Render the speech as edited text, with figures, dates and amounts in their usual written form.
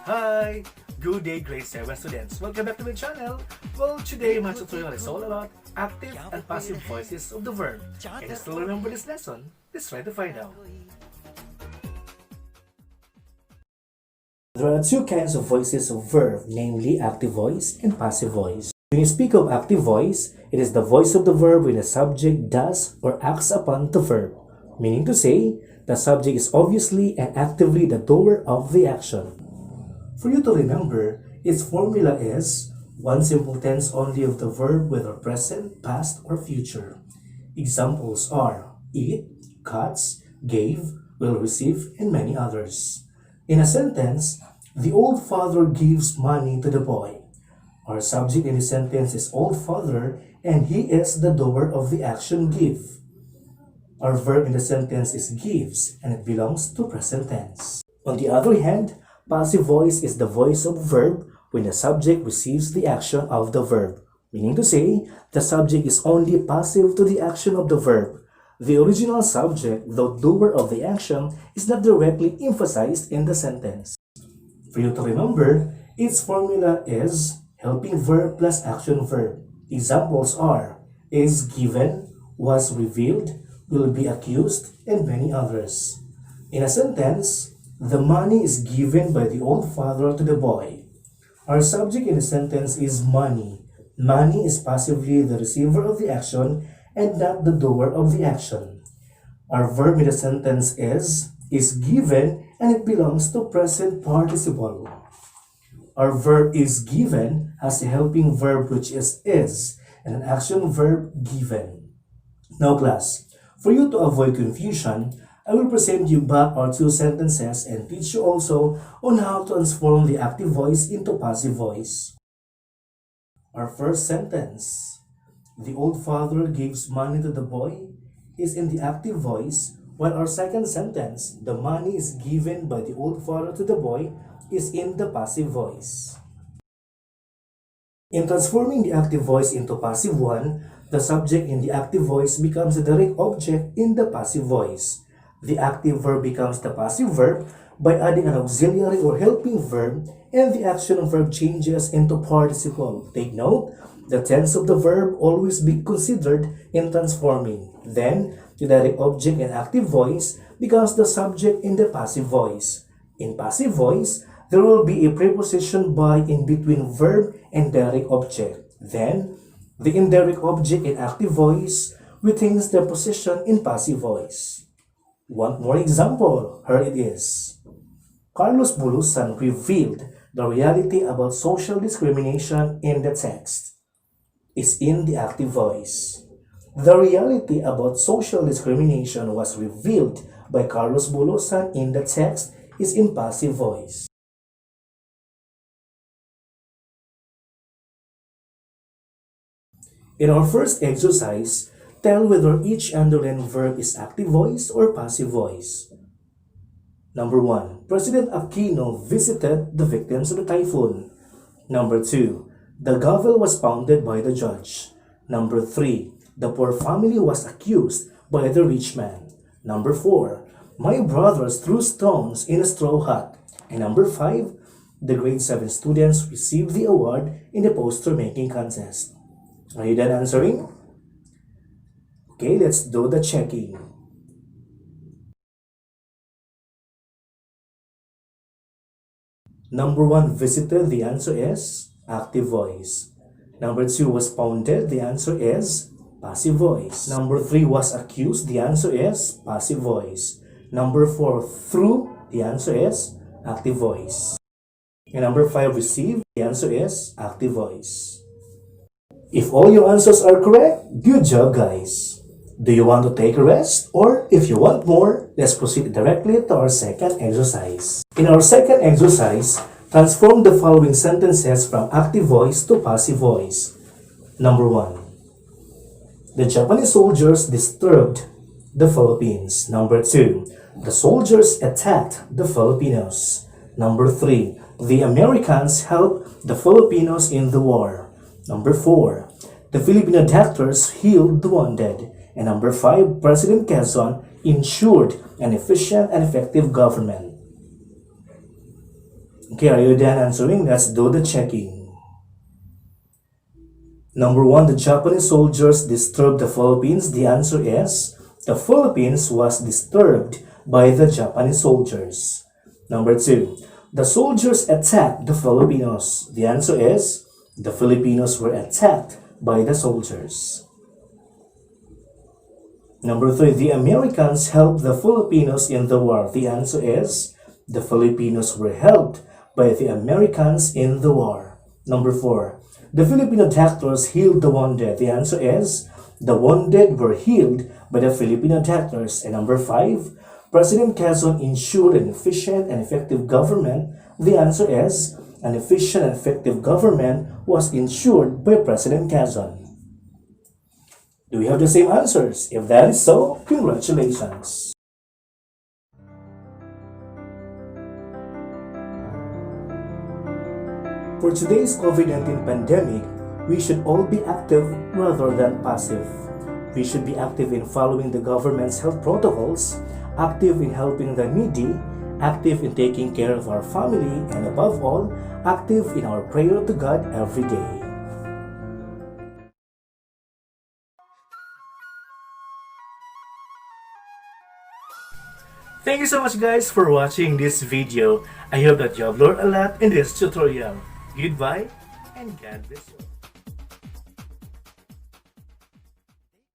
Hi! Good day, grade 7 students. Welcome back to my channel. Well, today my tutorial is all about active and passive voices of the verb. And to still remember this lesson, let's try to find out. There are two kinds of voices of verb, namely active voice and passive voice. When you speak of active voice, it is the voice of the verb when the subject does or acts upon the verb, meaning to say, the subject is obviously and actively the doer of the action. For you to remember, its formula is one simple tense only of the verb whether present, past, or future. Examples are eat, cuts, gave, will receive, and many others. In a sentence, the old father gives money to the boy. Our subject in the sentence is old father and he is the doer of the action give. Our verb in the sentence is gives and it belongs to present tense. On the other hand, passive voice is the voice of verb when the subject receives the action of the verb, meaning to say, the subject is only passive to the action of the verb. The original subject, the doer of the action, is not directly emphasized in the sentence. For you to remember, its formula is helping verb plus action verb. Examples are is given, was revealed, will be accused, and many others. In a sentence, the money is given by the old father to the boy. Our subject in the sentence is money. Money is passively the receiver of the action and not the doer of the action. Our verb in the sentence is given and it belongs to present participle. Our verb is given has a helping verb which is and an action verb given. Now class, for you to avoid confusion, I will present you back our two sentences and teach you also on how to transform the active voice into passive voice. Our first sentence, the old father gives money to the boy, is in the active voice, while our second sentence, the money is given by the old father to the boy, is in the passive voice. In transforming the active voice into passive one, the subject in the active voice becomes the direct object in the passive voice. The active verb becomes the passive verb by adding an auxiliary or helping verb, and the action verb changes into participle. Take note, the tense of the verb always be considered in transforming. Then, the direct object in active voice becomes the subject in the passive voice. In passive voice, there will be a preposition by in between verb and direct object. Then, the indirect object in active voice retains their position in passive voice. One more example, here it is. Carlos Bulusan revealed the reality about social discrimination in the text. Is in the active voice. The reality about social discrimination was revealed by Carlos Bulusan in the text is in passive voice. In our first exercise, tell whether each underlined verb is active voice or passive voice. Number 1. President Aquino visited the victims of the typhoon. Number 2. The gavel was pounded by the judge. Number 3. The poor family was accused by the rich man. Number 4. My brothers threw stones in a straw hut. And number 5. The grade 7 students received the award in the poster making contest. Are you done answering? Okay, let's do the checking. Number 1 visited, the answer is active voice. Number 2 was pounded, the answer is passive voice. Number 3 was accused, the answer is passive voice. Number 4 threw, the answer is active voice. And number 5 received, the answer is active voice. If all your answers are correct, good job guys. Do you want to take a rest? Or if you want more, let's proceed directly to our second exercise. In our second exercise, transform the following sentences from active voice to passive voice. Number 1. The Japanese soldiers disturbed the Philippines. Number 2. The soldiers attacked the Filipinos. Number 3. The Americans helped the Filipinos in the war. Number 4. The Filipino doctors healed the wounded. And number 5, President Quezon ensured an efficient and effective government. Okay, are you done answering? Let's do the checking. Number 1, the Japanese soldiers disturbed the Philippines. The answer is the Philippines was disturbed by the Japanese soldiers. Number 2, the soldiers attacked the Filipinos. The answer is the Filipinos were attacked by the soldiers. Number 3, the Americans helped the Filipinos in the war. The answer is the Filipinos were helped by the Americans in the war. Number 4, the Filipino doctors healed the wounded. The answer is the wounded were healed by the Filipino doctors. And number 5, President Quezon ensured an efficient and effective government. The answer is an efficient and effective government was ensured by President Quezon. Do we have the same answers? If that is so, congratulations! For today's COVID-19 pandemic, we should all be active rather than passive. We should be active in following the government's health protocols, active in helping the needy, active in taking care of our family, and above all, active in our prayer to God every day. Thank you so much guys for watching this video. I hope that you have learned a lot in this tutorial. Goodbye and God bless you.